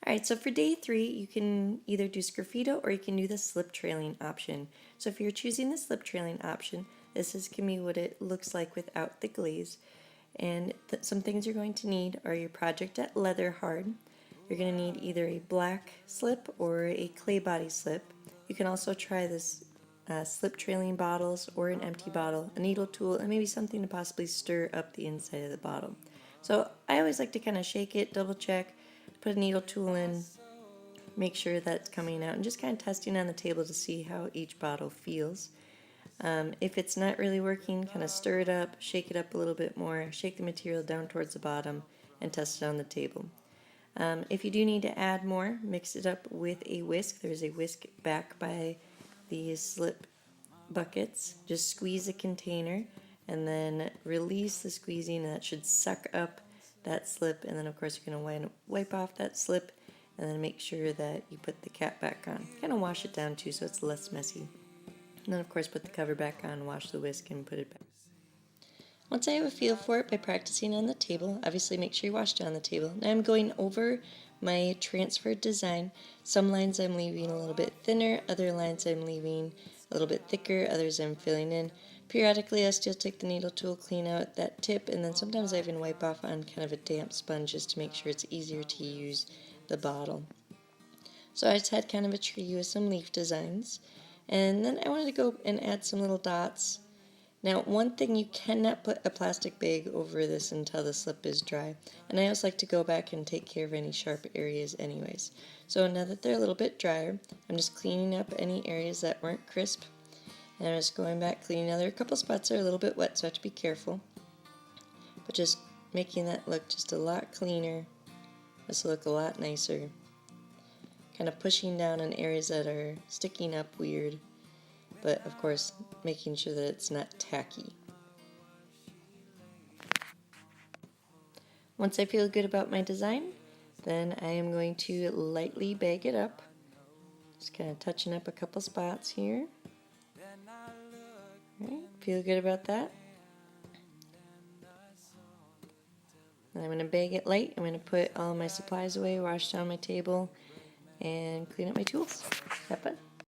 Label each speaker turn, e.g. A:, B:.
A: Alright, so for day 3, you can either do sgraffito or you can do the slip trailing option. So if you're choosing the slip trailing option, this is going to be what it looks like without the glaze. And some things you're going to need are your Project at Leather Hard. You're going to need either a black slip or a clay body slip. You can also try this slip trailing bottles or an empty bottle, a needle tool, and maybe something to possibly stir up the inside of the bottle. So I always like to kind of shake it, double check, put a needle tool in, make sure that it's coming out, and just kind of testing on the table to see how each bottle feels. If it's not really working, kind of stir it up, shake it up a little bit more, shake the material down towards the bottom, and test it on the table. If you do need to add more, mix it up with a whisk. There's a whisk back by these slip buckets. Just squeeze a container and then release the squeezing, and that should suck up that slip. And then of course you're going to wipe off that slip and then make sure that you put the cap back on. Kind of wash it down too so it's less messy. And then of course put the cover back on, wash the whisk, and put it back. Once I have a feel for it by practicing on the table, obviously make sure you wash down the table. Now I'm going over my transferred design. Some lines I'm leaving a little bit thinner, other lines I'm leaving a little bit thicker, others I'm filling in. Periodically I still take the needle tool, clean out that tip, and then sometimes I even wipe off on kind of a damp sponge just to make sure it's easier to use the bottle. So I just had kind of a tree with some leaf designs, and then I wanted to go and add some little dots. Now, one thing, you cannot put a plastic bag over this until the slip is dry. And I always like to go back and take care of any sharp areas anyways. So now that they're a little bit drier, I'm just cleaning up any areas that weren't crisp. And I'm just going back, cleaning. Now there are a couple spots that are a little bit wet, so I have to be careful. But just making that look just a lot cleaner. This will look a lot nicer. Kind of pushing down on areas that are sticking up weird. But of course, making sure that it's not tacky. Once I feel good about my design, then I am going to lightly bag it up. Just kind of touching up a couple spots here. Alright, feel good about that. And I'm going to bag it light. I'm going to put all my supplies away, wash down my table, and clean up my tools. Have fun.